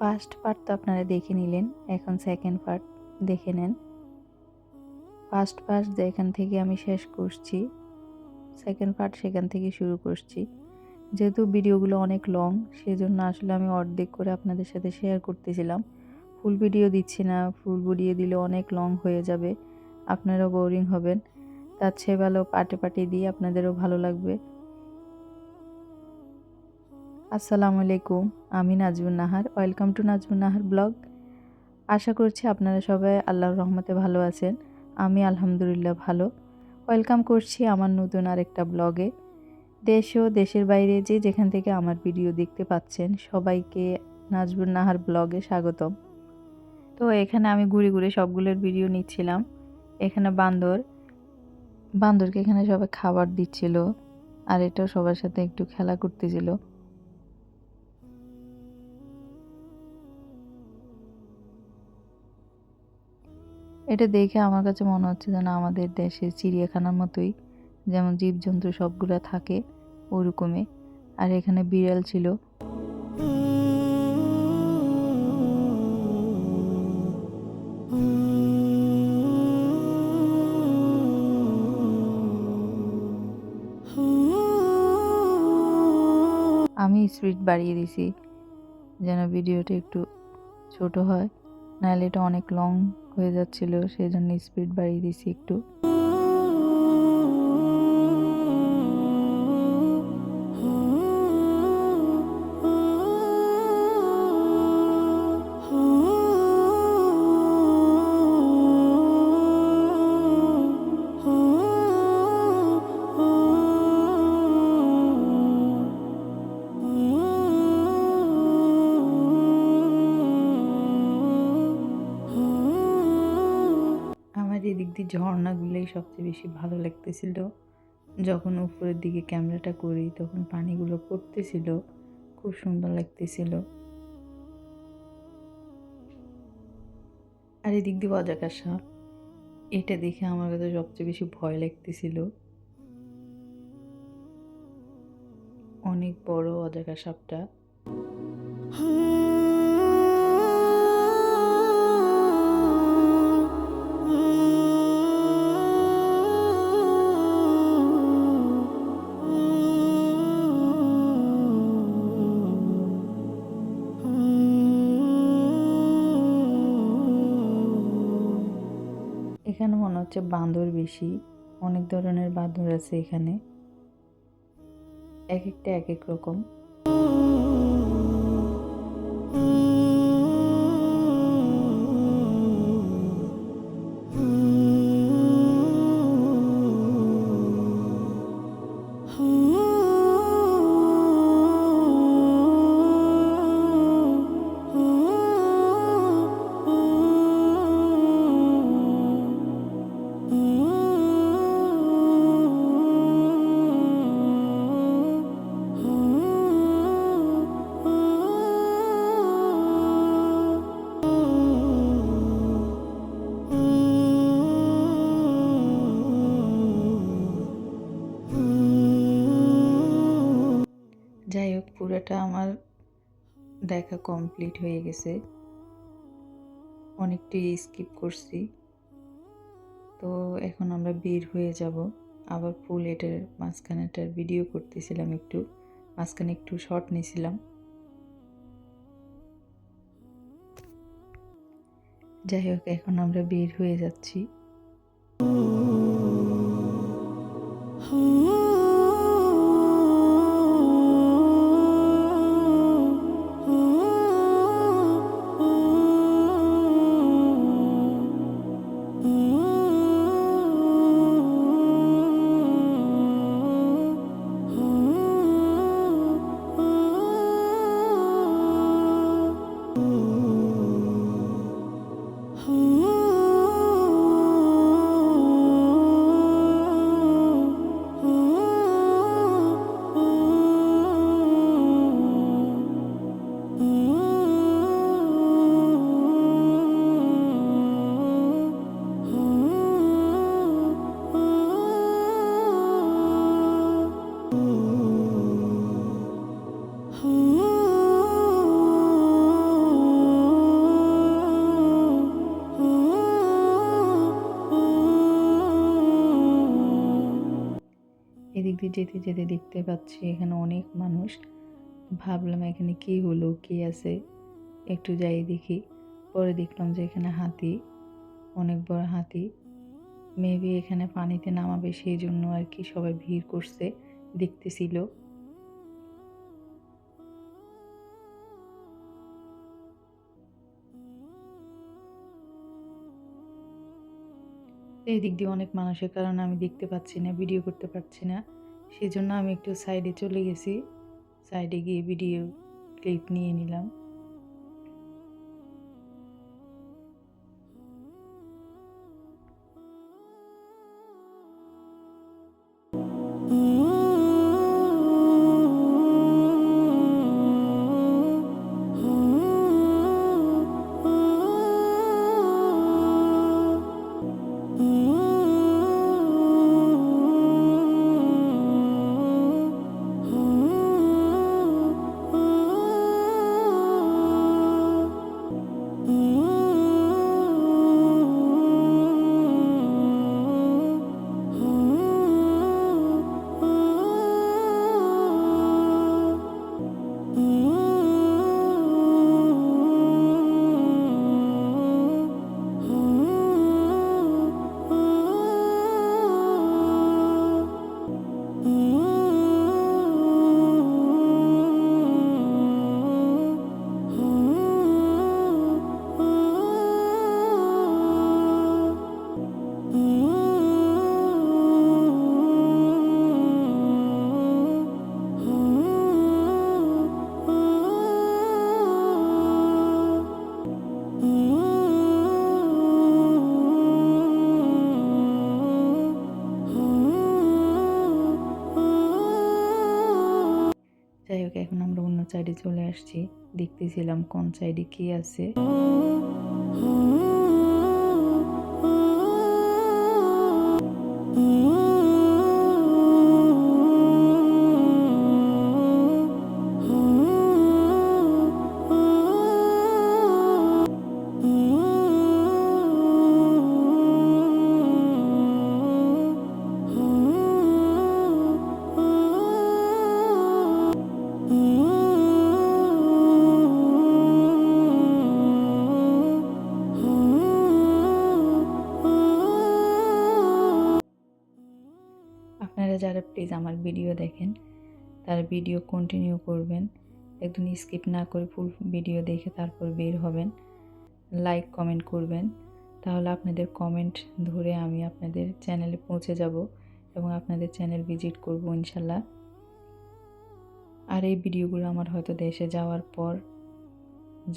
First part তো আপনারা দেখে নিলেন, এখন সেকেন্ড পার্ট দেখে নেন। ফার্স্ট পার্ট যেখান থেকে আমি শেষ করছি, সেকেন্ড পার্ট সেখান থেকে শুরু করছি। যেহেতু ভিডিওগুলো অনেক লং, সেজন্য আসলে আমি অর্ধেক করে আপনাদের সাথে শেয়ার করতেছিলাম। ফুল ভিডিও দিচ্ছি না, ফুল ভিডিও দিলে অনেক লং হয়ে যাবে, আপনারাও বোরিং হবেন। তার চেয়ে ভালো পার্টে পার্টে দিয়ে আপনাদেরও ভালো লাগবে। আসসালামু আলাইকুম, আমি Najmun Nahar. Welcome to Najmun Nahar blog. আশা করছি আপনারা সবাই আল্লাহর রহমতে ভালো আছেন। আমি আলহামদুলিল্লাহ ভালো। ওয়েলকাম করছি আমার নতুন আরেকটা ব্লগে। দেশ ও দেশের বাইরে যে যেখান থেকে আমার ভিডিও দেখতে পাচ্ছেন, সবাইকে নাজমুন নাহার ব্লগে স্বাগতম। তো এখানে আমি ঘুরে ঘুরে সবগুলোর ভিডিও নিচ্ছিলাম। এখানে বান্দরকে এখানে সবাই খাবার দিচ্ছিল, আর এটাও সবার সাথে একটু খেলা করতেছিল। এটা দেখে আমার কাছে মনে হচ্ছে যেন আমাদের দেশের চিড়িয়াখানার মতোই, যেমন জীবজন্তু সবগুলা থাকে ওরকমই। আর এখানে বিড়াল ছিল। আমি স্পিড বাড়িয়ে দিছি যেন ভিডিওটা একটু ছোট হয়, নাহলে এটা অনেক লং হয়ে যাচ্ছিল, সেই জন্য স্পিড বাড়িয়ে দিছি একটু। আমার এদিক দিয়ে ঝর্ণাগুলোই সবচেয়ে বেশি ভালো লাগতেছিল। যখন উপরের দিকে ক্যামেরাটা করি তখন পানিগুলো পড়তেছিল, খুব সুন্দর লাগতেছিল। আর এদিক দিয়ে অজগর সাপ, এটা দেখে আমার কাছে সবচেয়ে বেশি ভয় লাগতেছিল। অনেক বড় অজগর সাপটা। এখানে মনে হচ্ছে বান্দর বেশি, অনেক ধরনের বান্দর আছে এখানে, এক একটা এক এক রকম। যাই হোক, পুরোটা আমার দেখা কমপ্লিট হয়ে গেছে, অনেকটাই স্কিপ করছি। তো এখন আমরা বের হয়ে যাব। আবার ফুল এটার মাঝখানেটার ভিডিও করতেছিলাম, একটু মাঝখানে একটু শর্ট নিয়েছিলাম। যাই হোক, এখন আমরা বের হয়ে যাচ্ছি। দিয়ে যেতে যেতে দেখতে পাচ্ছি এখানে অনেক মানুষ। ভাবলাম এখানে কী হলো, কী আছে, একটু যাই দেখি। পরে দেখলাম যে এখানে হাতি, অনেক বড় হাতি। মেবি এখানে পানিতে নামাবে, সেই জন্য আর কি সবাই ভিড় করছে, দেখতেছিল। এই দিক দিয়ে অনেক মানুষের কারণে আমি দেখতে পাচ্ছি না, ভিডিও করতে পারছি না। সেজন্য আমি একটু সাইডে চলে গেছি, সাইডে গিয়ে ভিডিও ক্লিপ নিয়ে নিলাম। যাই হোক, এখন আমরা অন্য সাইডে চলে আসছি, দেখতেছিলাম কোন সাইডে কি আছে। আপনারা যারা প্লিজ আমার ভিডিও দেখেন, তারা ভিডিও কন্টিনিউ করবেন, একদম স্কিপ না করে ফুল ভিডিও দেখে তারপর বের হবেন। লাইক কমেন্ট করবেন, তাহলে আপনাদের কমেন্ট ধরে আমি আপনাদের চ্যানেলে পৌঁছে যাব এবং আপনাদের চ্যানেল ভিজিট করব ইনশাল্লাহ। আর এই ভিডিওগুলো আমার হয়তো দেশে যাওয়ার পর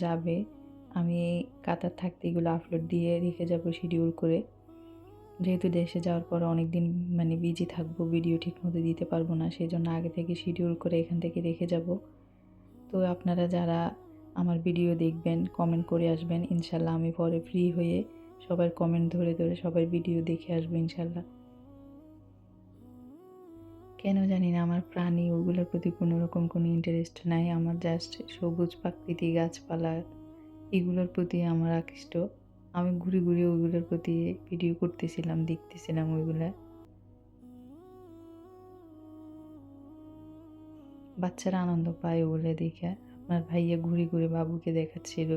যাবে, আমি কাতার থাকতে এগুলো আপলোড দিয়ে রেখে যাব শিডিউল করে। যেহেতু দেশে যাওয়ার পর অনেক দিন বিজি থাকবো, ভিডিও ঠিকমতো দিতে পারবো না, সেই জন্য আগে থেকে শিডিউল করে এখান থেকে রেখে যাব। তো আপনারা যারা আমার ভিডিও দেখবেন, কমেন্ট করে আসবেন, ইনশাল্লাহ আমি পরে ফ্রি হয়ে সবার কমেন্ট ধরে ধরে সবার ভিডিও দেখে আসবো ইনশাল্লাহ। কেন জানি না আমার প্রাণী ওগুলোর প্রতি কোনো রকম কোনো ইন্টারেস্ট নাই, আমার জাস্ট সবুজ প্রাকৃতি গাছপালা এগুলোর প্রতি আমার আকৃষ্ট। আমি ঘুরে ঘুরে ওইগুলোর প্রতি ভিডিও করতেছিলাম, দেখতেছিলাম ওইগুলা। বাচ্চারা আনন্দ পায় ওগুলো দেখে। আপনার ভাইয়া ঘুরে ঘুরে বাবুকে দেখাচ্ছিল,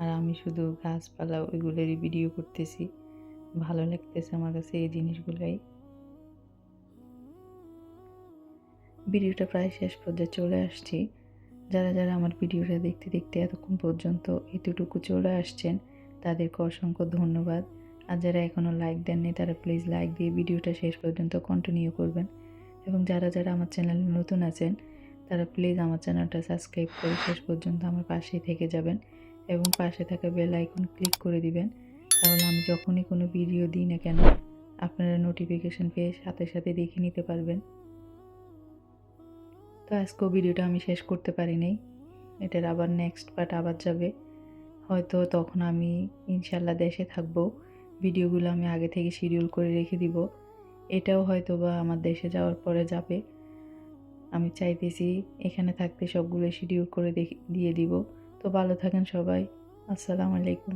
আর আমি শুধু গাছপালা ওইগুলোরই ভিডিও করতেছি। ভালো লাগতেছে আমার কাছে এই জিনিসগুলাই। ভিডিওটা প্রায় শেষ পর্যায়ে চলে আসছি। যারা যারা আমার ভিডিওটা দেখতে দেখতে এতক্ষণ পর্যন্ত এতটুকু চলে আসছেন, তাদেরকে অসংখ্য ধন্যবাদ। আর যারা এখনও লাইক দেননি, তারা প্লিজ লাইক দিয়ে ভিডিওটা শেষ পর্যন্ত কন্টিনিউ করবেন। এবং যারা যারা আমার চ্যানেলে নতুন আছেন, তারা প্লিজ আমার চ্যানেলটা সাবস্ক্রাইব করে শেষ পর্যন্ত আমার পাশেই থেকে যাবেন এবং পাশে থাকা বেল আইকন ক্লিক করে দিবেন। তাহলে আমি যখনই কোনো ভিডিও দিই না কেন, আপনারা নোটিফিকেশন পেয়ে সাথে সাথে দেখে নিতে পারবেন। তো আজকেও ভিডিওটা আমি শেষ করতে পারিনি, এটার আবার নেক্সট পার্ট আবার যাবে। হয়তো তখন আমি ইনশাল্লাহ দেশে থাকবো, ভিডিওগুলো আমি আগে থেকে শিডিউল করে রেখে দিব। এটাও হয়তো বা আমার দেশে যাওয়ার পরে যাবে। আমি চাইতেছি এখানে থাকতে সবগুলো শিডিউল করে দিয়ে দিব। তো ভালো থাকেন সবাই, আসসালামু আলাইকুম।